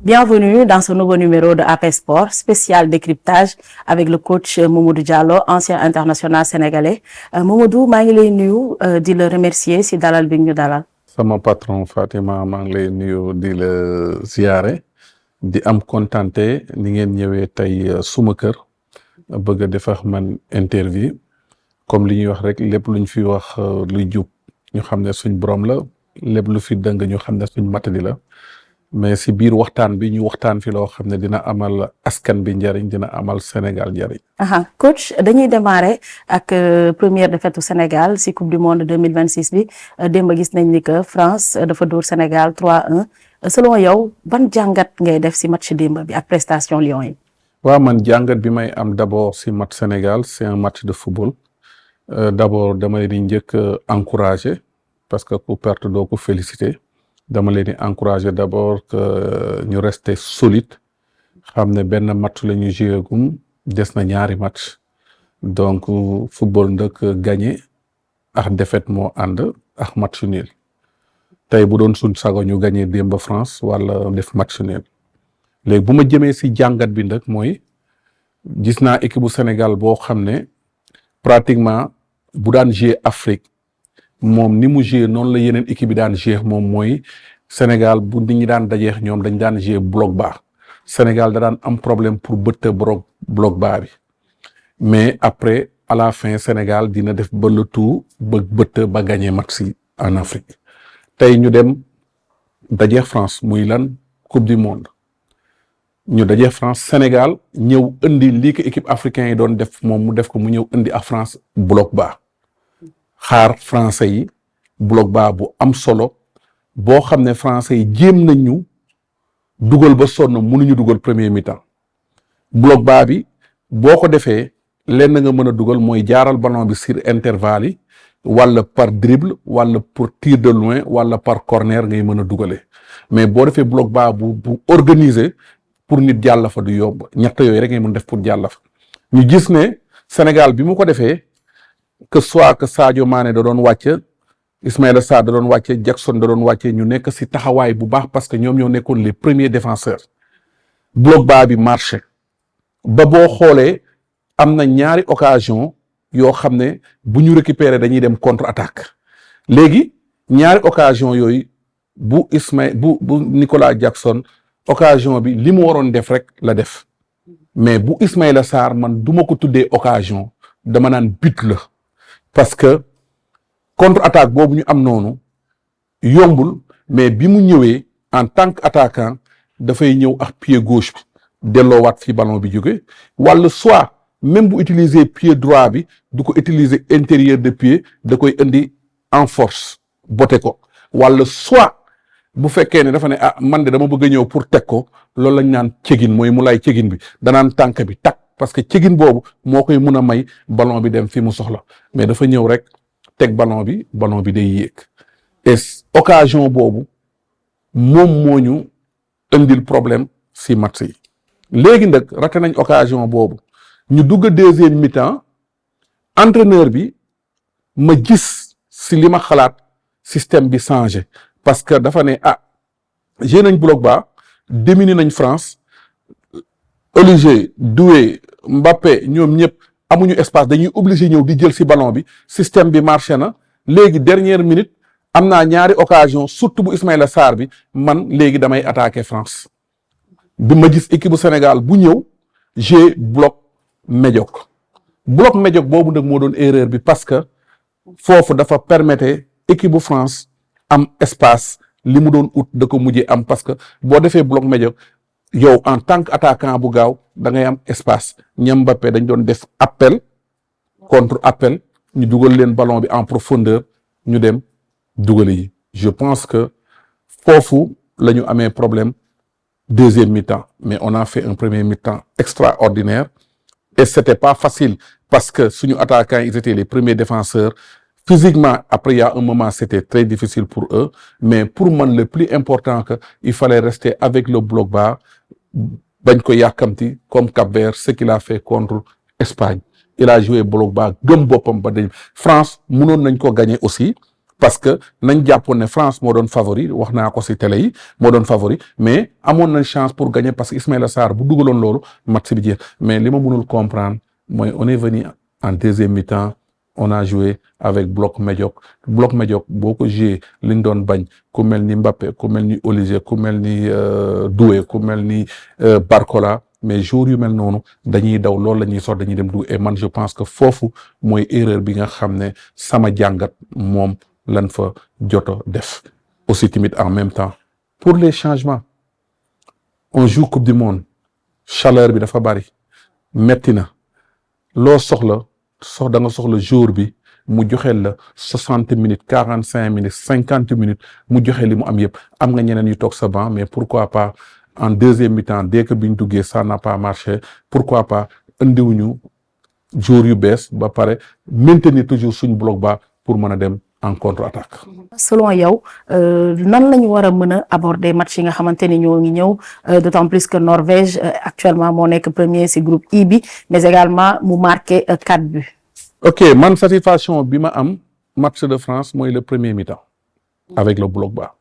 Bienvenue dans ce nouveau numéro de AP Sport, spécial décryptage avec le coach Mamadou Diallo, ancien international sénégalais. Mamadou, maa ngi lay nuyu di la remercier si dalal bi ñu dalal. Sama patron Fatima maa ngi lay nuyu di la ziyaare di am kontante ni ngeen ñëwee tey suma kër bëgg a def ak man interview comme li ñuy wax rek lépp luñ fi wax luy jub ñu xam ne suñ borom la lépp lu fi dëng ñu xam ne suñ matadi la mais si biir waxtaan bi ñu waxtaan fi loo xam ne dina amal askan bi njariñ dina amal Sénégal njariñ. Coach dañuy démarrer ak première défaite au Sénégal si coupe du monde 2026 bi démb gis nañ ni que France dafa dóor Sénégal 3-1 selon yow ban jàngat ngay def si match démb bi ak prestation Lions yi. waaw man jàngat bi may am d'abord si match Sénégal c'est un match de football d'abord dama leen di njëkk encourager parce que ku perte doo ko féliciter. dama leen di encourager d'abord que ñu rester solide xam ne benn match la ñu joué gum des na ñaari match donc football ndëkk gagné ak défaite moo ànd ak match nul tey bu doon suñ sago ñu gagné démb France wala def match nul léegi bu ma jëmee si jàngat bi ndëkk mooy gis naa équipe bu Sénégal boo xam ne pratiquement bu daan joué Afrique moom ni mu joué noonu la yeneen équipe bi daan joué moom mooy Sénégal bu nit ñi daan dajeex ñoom dañ daan joué bloc bas Sénégal da daan am problème pour bëtt bloc bas bi mais après à la fin Sénégal dina def ba le tout ba bëtt ba gagné match yi en Afrique tey ñu dem dajeex France muy lan coupe du monde ñu dajeex France Sénégal ñëw indi lii ko équipe africain yi doon def moom mu def ko mu ñëw indi ak France bloc bas xaar français yi bloc bas bu am solo boo xam ne français yi jéem nañ ñu dugal ba sonn mënuñu dugal premier mi-temps bloc bas bi boo ko defee lenn nga mën a dugal mooy jaaral ballon bi sur intervalle yi wala par dribble wala pour tir de loin wala par corner ngay mën a dugalee mais boo defee bloc bas bu organisé pour nit jàll fa du yomb ñett yooyu rek ngay mën def pour jàll fa ñu gis ne Sénégal bi mu ko defee que soit que Sadio Mané da doon wàcce Ismaïla Sarr da doon wàcce Jackson da doon wàcce ñu nekk si taxawaay bu baax parce que ñoom ñoo nekkoon les premiers défenseurs bloc bas bi marché ba boo xoolee am na ñaari occasion yoo xam ne bu ñu récupérer dañuy dem contre attaque léegi ñaari occasion yooyu bu Nicolas Jackson occasion bi li mu waroon def rek la def mais bu Ismaïla Sarr man duma ko tuddee occasion dama naan but la parce que contre-attaque boobu ñu am noonu yombul mais bi mu ñëwee en tant qu'attaquant dafay ñëw ak pied gauche bi delloowaat fi ballon bi jóge wala soit même bu utiliser pied droit bi du ko utiliser intérieur de pied da koy indi en force botte ko wala soit bu fekkee ne dafa ne man de dama bëgg a ñëw pour teg ko loolu lañ naan cegin mooy mu lay cegin bi danaan tànk bi tak parce que cegin boobu moo koy mun a may ballon bi dem fi mu soxla mais dafa ñëw rek teg ballon bi day yéeg et occasion boobu moom moo ñu indil problème si match yi léegi nag raté nañ occasion boobu ñu dugg deuxième mi-temps entraîneur bi ma gis si li ma xalaat système bi changé parce que dafa ne joué nañ bloc bas dominer nañ France Olivier Doué Mbappé ñoom ñëpp amuñu espace dañuy obligé ñëw di jël ci ballon bi système bi marché na léegi dernière minute am naa ñaari occasion surtout bu Ismaïla Sarr bi man léegi damay attaquer France bi ma gis équipe bu Sénégal bu ñëw j'ai bloc médiocre boobu nag moo doon erreur bi parce que foofu dafa permettre équipe bu France am espace li mu doon ut da ko mujjee am parce que boo defee bloc médiocre yow en tant qu'attaquant bu gaaw da ngay am espace ñam Mbappé dañ doon def appel contre appel ñu dugal leen ballon bi en profondeur ñu dem dugal yi je pense que foofu la ñu amee problème deuxième mi-temps mais on a fait un premier mi-temps extraordinaire et c'était pas facile parce que suñu attaquants ils étaient les premiers défenseurs physiquement après il y a un moment c'était très difficile pour eux mais pour man le plus important que il fallait rester avec le bloc bas bañ ko yàkkamti comme Cap-Vert ce qu'il a fait contre Espagne il a joué bloc bas gëm boppam ba dañ France mënoon nañ ko gagner aussi parce que nañ jàppoon ne France moo doon favori wax naa ko ci télé yi moo doon favori mais amoon nañ chance pour gagner parce que Ismaïla Sarr bu dugaloon loolu match bi jeex mais li ma mënul comprendre mooy on est venu en deuxième mi-temps on a joué avec bloc médiocre boo ko joué li ñu doon bañ ku mel ni Mbappé ku mel ni Olise ku mel ni Doué ku mel ni Barcola mais jour yu mel noonu dañuy daw loolu la ñuy sox dañuy dem dugg et man je pense que foofu mooy erreur bi nga xam ne sama jàngat moom lan fa joto def aussi tamit en même temps pour les changements on joue coupe du monde chaleur bi dafa bari metti na loo da nga soxla jour bi mu joxeel la 60 minutes 45 minutes 50 minutes mu joxe li mu am yëpp am nga ñeneen yu toog sa banc mais pourquoi pas en deuxième mi-temps dès que bi ñu duggee ça n'a pas marché pourquoi pas indiwuñu jour yu bees ba pare maintenir toujours suñu bloc bas pour mën a dem en contre-attaque. selon yow nan la ñu war a mën a aborder match yi nga xamante ni ñoo ngi ñëw d'autant plus que Norvège actuellement moo nekk premier ci groupe I bi mais également mu marqué 4 buts. ok man satisfaction bi ma am match de France mooy le premier mi-temps avec le bloc bas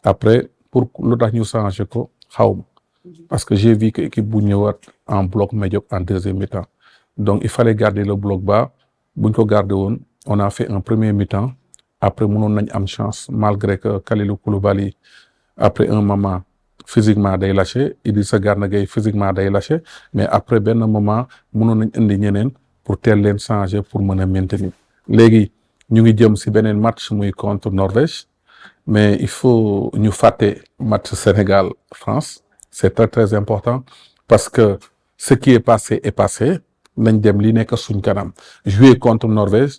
après pour lu tax ñu changer ko xaw ma parce que j'ai vu que équipe bu ñëwaat en bloc médiocre en deuxième mi-temps donc il fallait garder le bloc bas buñ ko garder woon on a fait un premier mi-temps après mënoon nañ am chance malgré que Kalidou Koulibaly après un moment physiquement day lâché Idrissa Gana Gueye physiquement day lâché mais après benn moment mënoon nañ indi ñeneen pour teel leen changer pour mën a maintenir léegi ñu ngi jëm ci beneen match muy contre Norvège mais il faut ñu fàtte match Sénégal France c'est très très important parce que ce qui est passé nañ dem li nekk suñ kanam jouer contre Norvège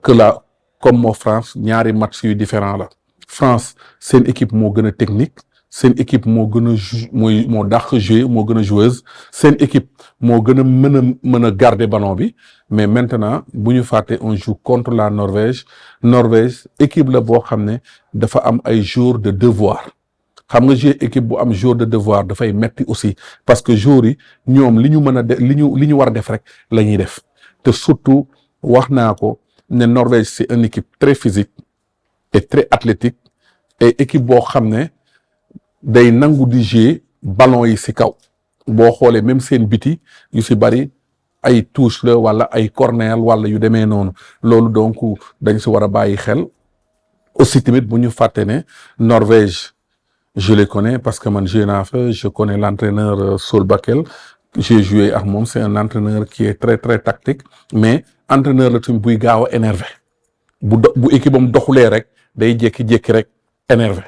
que là comme moo France ñaari match yu différent la France seen équipe moo gën a technique seen équipe moo gën a moo dàq jouer moo gën a joueuse seen équipe moo gën a mën a garder ballon bi mais maintenant bu ñu fàtte on joue contre la Norvège équipe la boo xam ne dafa am ay jours de devoir xam nga jouer équipe bu am jour de devoir dafay metti aussi parce que jours yi ñoom li ñu mën a def li ñu war a def rek la ñuy def te surtout wax naa ko ne Norvège c'est une équipe très physique et très athlétique et équipe boo xam ne day nangu di jouer ballon yi ci kaw boo xoolee même seen biti yu ci bari ay touche la wala ay corner wala yu demee noonu loolu donc dañ ci war a bàyyi xel aussi tamit bu ñu fàtte ne Norvège je les connais parce que man joué naa fa je connais l'entraîneur Solbakken j'ai joué ak moom c'est un entraîneur qui est très très tactique mais entraîneur la tamit buy gaaw a énervé bu équipe am doxulee rek day jékki-jékki rek énervé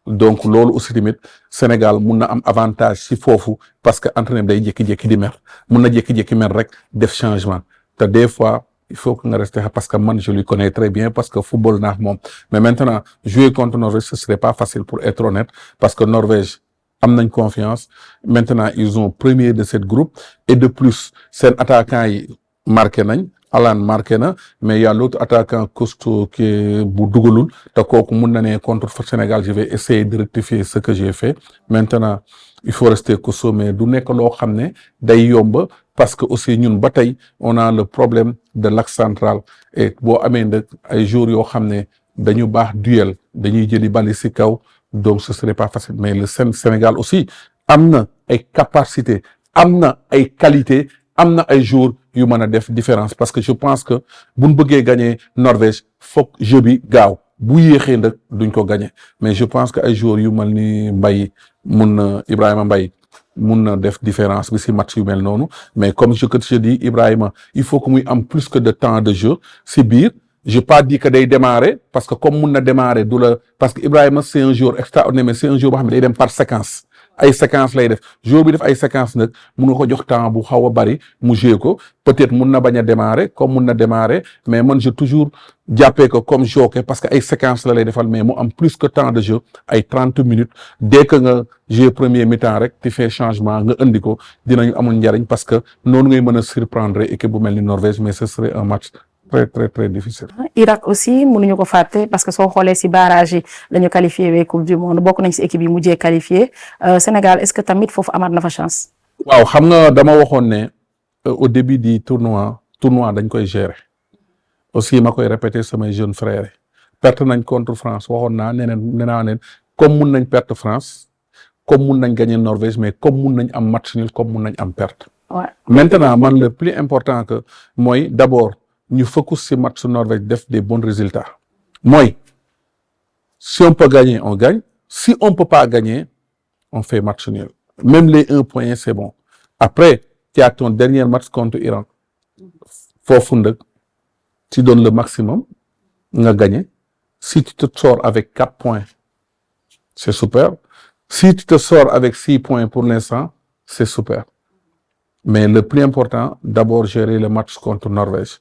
donc loolu aussi tamit Sénégal mun na am avantage ci foofu parce que entraîneur day jékki-jékki di mer mun na jékki-jékki mer rek def changement te des fois il faut que nga rester parce que man je lui connais très bien parce que football naa moom mais maintenant jouer contre Norvège ce serait pas facile pour être honnête parce que Norvège am nañ confiance maintenant ils ont premier de cette groupe et de plus seen attaquant yi marqué nañ Haaland marqué na mais y a l'autre attaquant costaud qui bu dugalul te kooku mun na ne contre Sénégal je vais essayer de rectifier ce que j'ai fait maintenant il faut rester costaud mais du nekk loo xam ne day yomb parce que aussi ñun ba tey on a le problème de l'axe central et boo amee nag ay jours yoo xam ne dañu baax duel dañuy jëli bali ci kaw donc ce serait pas facile mais le Sénégal aussi am na ay capacité am na ay qualité am na ay jours yu mën a def différence parce que je pense que buñ bëggee gagner Norvège foog jeu bi gaaw bu yéexee nag duñ ko gagner mais je pense que ay jours yu mel ni Mbaye mun na Ibrahima Mbaye mun na def différence bi ci match yu mel noonu mais comme je dis Ibrahima il faut que muy am plus que de temps de jeu ci biir j'ai pas dit que day démarrer parce que comme mun na démarrer du la parce que Ibrahima c'est un joueur extraordinaire mais c'est un joueur boo xam ne day dem par séquence ay séquence lay def joueur bi def ay séquence nag mun nga ko jox temps bu xaw a bari mu jouer ko peut-être mun na bañ a démarrer comme mun na démarrer mais man je toujours jàppee ko comme jockey parce que ay séquence la lay defal mais mu am plus que temps de jeu ay 30 minutes dès que nga jouer premier mi-temps rek tu fais changement nga indi ko dinañu amul njariñ parce que noonu ngay mën a surprendre équipe bu mel ni Norvège mais ce serait un match très très très difficile. Irak aussi mënuñu ko fàtte parce que soo xoolee ci barrage yi la ñu qualifié wee coupe du monde bokk nañ ci équipe yi mujjee qualifié Sénégal est-ce que tamit foofu amaat na fa chance. waaw xam nga dama waxoon ne au début du tournoi dañ koy gérer aussi ma koy répéter samay jeunes frères perte nañ contre France waxoon naa nee naa leen comme mun nañ perte France comme mun nañ gagner Norvège mais comme mun nañ am match nul comme mun nañ am perte. Ouais. Maintenant man le plus important que mooy d'abord ñu focus ci match Norvège def des bons résultats mooy si on peut gagner on gagne si on peut pas gagner on fait match nul même les 1 point c'est bon après tu as ton dernier match contre Iran foofu nag tu donnes le maximum nga gagné si tu te sors avec 4 points c'est super si tu te sors avec 6 points pour l'instant c'est super mais le plus important d'abord gérer le match contre Norvège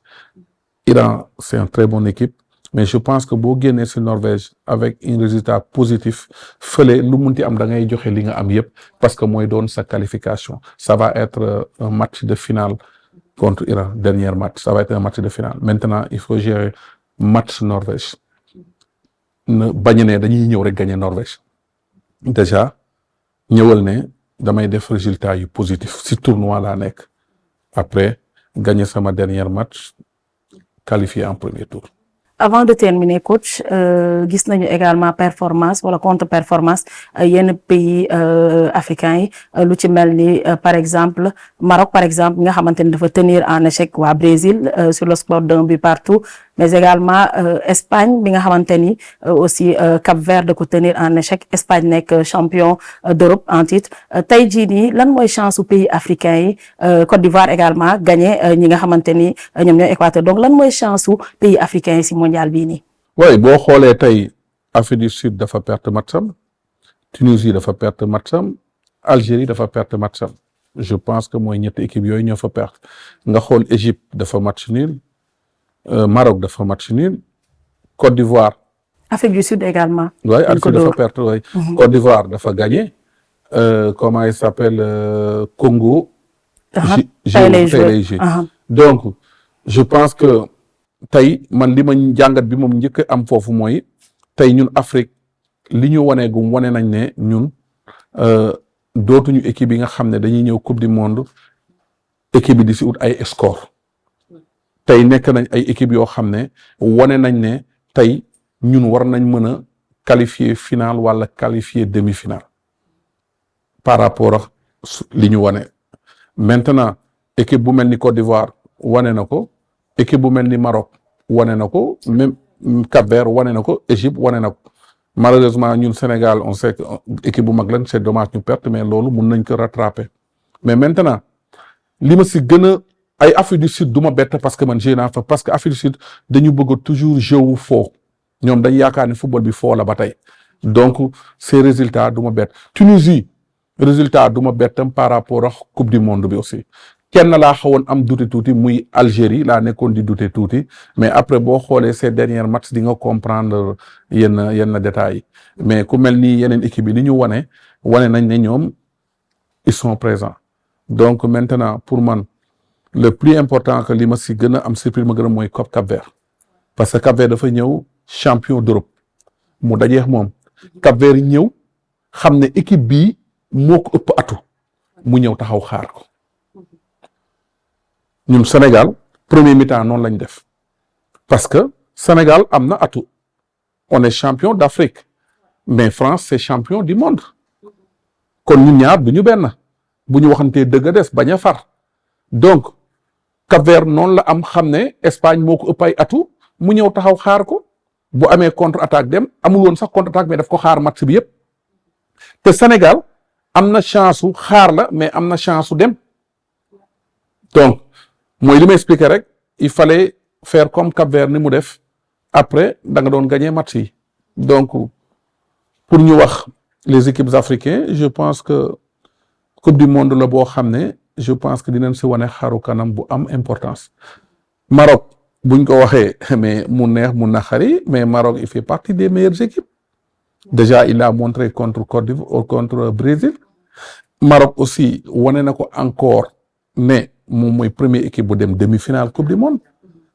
Iran c'est une très bonne équipe mais je pense que boo génnee ci Norvège avec un résultat positif fële lu munti am da ngay joxe li nga am yépp parce que mooy doon sa qualification ça va être un match de finale contre Iran dernier match ça va être un match de finale maintenant il faut gérer match Norvège ne bañ ne dañuy ñëw rek gagner Norvège déjà ñëwal ne damay def résultat yu positif ci tournoi laa nekk après gagner sama dernier match qualifié en premier tour. Avant de terminer coach gis nañu également performance wala contre-performance yenn pays africains yi lu ci mel ni par exemple Maroc par exemple nga xamante ni dafa tenir en échec waa Brésil sur le score d'1 but partout mais également Espagne bi nga xamante ni aussi Cap-Vert da ko tenir en échec Espagne nekk champion d'Europe en titre tey jii nii lan mooy chance u pays africains yi Côte d'Ivoire également gagné ñi nga xamante ni ñoom ñooy Équateur donc lan mooy chance u pays africains yi si mondial bii nii. oui boo xoolee tey Afrique du Sud dafa perte matcham Tunisie dafa perte matcham Algérie dafa perte matcham je pense que mooy ñetti équipe yooyu ñoo fa perte nga xool Égypte dafa match nul Maroc dafa match nul Côte d'Ivoire. Afrique du Sud également. oui Algérie dafa perte oui. Côte d'Ivoire dafa gagné comment il s'appelle Congo. donc je pense que tey man li ma jàngat bi moom njëkk am foofu mooy tey ñun Afrique li ñu waneegum wane nañ ne ñun dootuñu équipe yi nga xam ne dañuy ñëw coupe du monde équipe yi di si ut ay score tey nekk nañ ay équipe yoo xam ne wane nañ ne tey ñun war nañ mën a qualifier finale wala qualifier demi-finale par rapport ak li ñu wane maintenant équipe bu mel ni Côte d'Ivoire wane na ko équipe bu mel ni Maroc wane na ko même Cap-Vert wane na ko Égypte wane na ko malheureusement ñun Sénégal on sait que équipe bu mag lañ c'est dommage ñu perte mais loolu mun nañ ko rattraper mais maintenant li ma si gën a ay Afrique du Sud du ma bett parce que man joué naa fa parce que Afrique du Sud dañu bëgg toujours jeu wu foo ñoom dañ yaakaar ne football bi foo la ba tey donc ces résultats du ma bett Tunisie résultat du ma bettam par rapport ak coupe du monde bi aussi kenn laa xawoon am douté tuuti muy Algérie laa nekkoon di douté tuuti mais après boo xoolee ces derniers matchs di nga comprendre yenn détails yi mais ku mel ni yeneen équipe yi li ñu wane nañ ne ñoom ils sont présents donc maintenant pour man le plus important que li ma si gën a am surprise ma gën a mooy Cap-Vert parce que Cap-Vert dafa ñëw champion d'Europe mu dajeex moom Cap-Vert ñëw xam ne équipe bii moo ko ëpp atu mu ñëw taxaw xaar ko ñun Sénégal premier mi-temps noonu lañ def parce que Sénégal am na atu on est champion d'Afrique mais France c'est champion du monde kon ñun ñaar du ñu benn bu ñu waxantee dëgg des bañ a far donc Cap-Vert noonu la am xam ne Espagne moo ko ëpp ay atu mu ñëw taxaw xaar ko bu amee contre-attaque dem amul woon sax contre-attaque mais daf ko xaar match bi yépp te Sénégal am na chance su xaar la mais am na chance su dem donc mooy li ma expliquer rek il fallait faire comme Cap-Vert ni mu def après da nga doon gagner match yi donc pour ñu wax les équipes africaines je pense que coupe du monde la boo xam ne je pense que dinañ si wane xaru kanam bu am importance Maroc buñ ko waxee mais mu neex mu naqari mais Maroc il fait partie des meilleures équipes déjà il a montré contre Côte d'Ivoire contre Brésil Maroc aussi wane na ko encore mais moom mooy première équipe bu dem demi-finale coupe du monde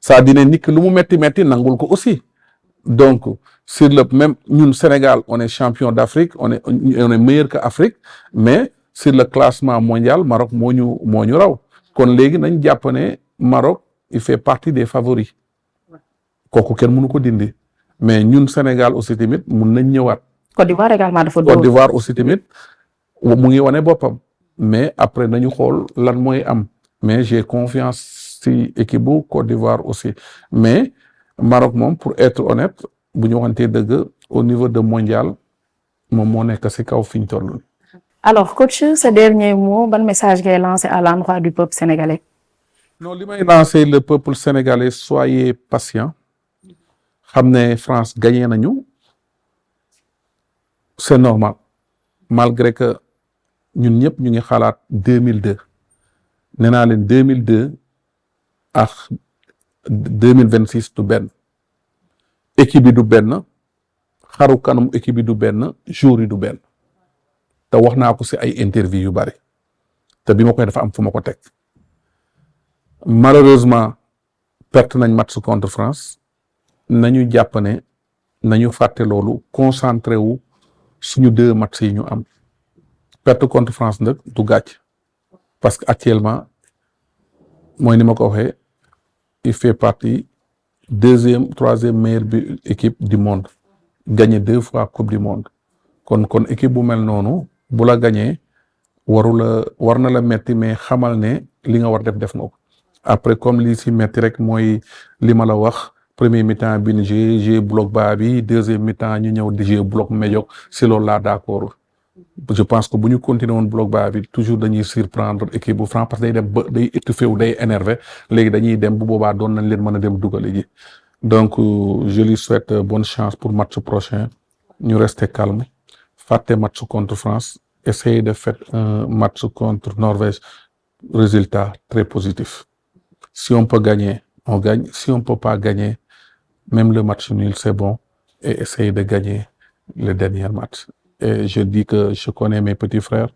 ça dina nit lu mu metti nangul ko aussi donc sur le même ñun Sénégal on est champion d'Afrique on est meilleur que Afrique mais sur le classement mondial Maroc moo ñu raw kon léegi nañ jàpp ne Maroc il fait partie des favoris kooku kenn mënu ko dindi mais ñun Sénégal aussi tamit mun nañ ñëwaat. Côte d'Ivoire également dafa Côte dóor. d'Ivoire aussi tamit mu ngi wane boppam mais après nañu xool lan mooy am mais j'ai confiance ci équipe bu Côte d'Ivoire aussi mais Maroc moom pour être honnête bu ñu waxantee dëgg au niveau de mondial moom moo nekk ci kaw fi ñu toll. Alors coach, ce dernier mot ban message ngay lancé à l'endroit du peuple sénégalais? Non, li may lancer le peuple sénégalais soyez patient xam ne France gagné nañu c'est normal malgré que ñun ñëpp ñu ngi xalaat 2002 nee naa leen 2002 ak 2026 du benn équipe bi du benn xaru kanam équipe bi du benn jour yi du benn te wax naa ko ci ay interview yu bari te bi ma koy dafa am fu ma ko teg malheureusement perte nañ match contre France nañu jàpp ne nañu fàtte loolu concentré wu suñu 2 matchs yi ñu am perte contre France nag du gàcc parce que actuellement mooy ni ma ko waxee il fait partie 2e 3e meilleure bi équipe du monde gagné 2 fois coupe du monde kon équipe bu mel noonu bu la gagné war na la metti mais xamal ne li nga war def nga ko après comme li ci metti rek mooy li ma la wax premier mi-temps bi ñu joué bloc bas bi 2e mi-temps ñu ñëw di jouer bloc médiocre si loolu laa d'accord je pense que bu ñu continuer woon bloc bas bi toujours dañuy surprendre équipe bu France parce que day dem ba day étouffé wu day énervé léegi dañuy dem bu boobaa doon nañ leen mën a dem dugale ji donc je lui souhaite bonne chance pour match prochain ñu rester calme fàtte match contre France essayer de faire un match contre Norvège résultat très positif si on peut gagner on gagne si on peut pas gagner même le match nul c'est bon et essayer de gagner le dernier match. Et je dis que je connais mes petits frères,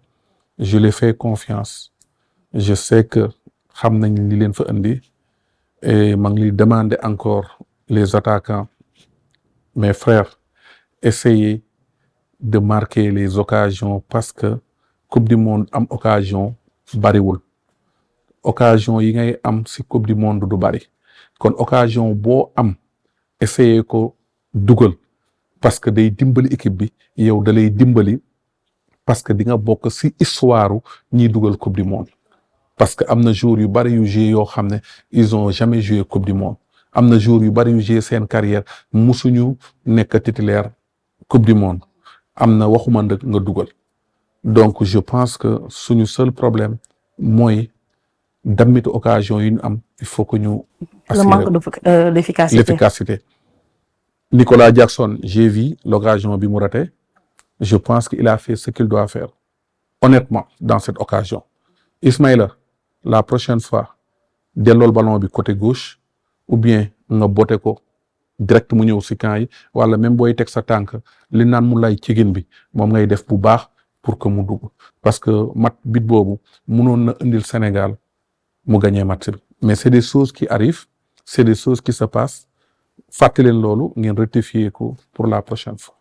je les fais confiance. Je sais que xam nañ li leen fa indi et maa ngi demander encore les attaquants, mes frères, essayez de marquer les occasions parce que Coupe du Monde am occasion bariwul. Occasion yi ngay am ci Coupe du Monde du bari. Kon occasion boo am essayer ko dugal parce que day dimbali équipe bi yow da lay dimbali parce que di nga bokk ci histoire ñiy dugal Coupe du Monde parce que am na joueurs yu bari yu joué yoo xam ne ils ont jamais joué Coupe du Monde am na joueurs yu bari yu joué seen carrière musuñu nekk titulaire Coupe du Monde am na waxuma nag nga dugal donc je pense que suñu seul problème mooy dammitu occasion yi ñu am il faut que ñu Le manque d'efficacité. L'efficacité. Nicolas Jackson, j'ai vu l'occasion bi mu raté. Je pense qu'il a fait ce qu'il doit faire. Honnêtement, dans cette occasion. Ismaïla, la prochaine fois, delloo ballon bi côté gauche ou bien nga botte ko direct mu ñëw ci camp yi wala même booy teg sa tànk li naan mu lay cigin bi moom ngay def bu baax pour que mu dugg parce que bit boobu mënoon na indil Sénégal mu gagner match bi mais c'est des choses qui arrivent. C'est des choses qui se passent. Fàttali leen loolu ngeen rectifier ko pour la prochaine fois.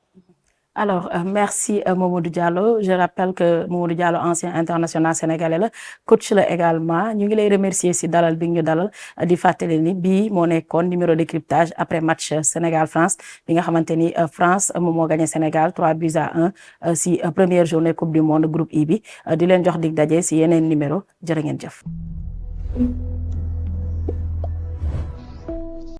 Alors merci Mamadou Diallo. Je rappelle que Mamadou Diallo ancien international sénégalais la coach la également ñu ngi lay remercier ci dalal bi ñu dalal di fàttali ni bii moo nekkoon numéro décryptage après match Sénégal France bi nga xamante ni France moom moo gagné Sénégal 3-1 ci première journée Coupe du Monde groupe I bi di leen jox dig daje ci yeneen numéro jërë ngeen jëf.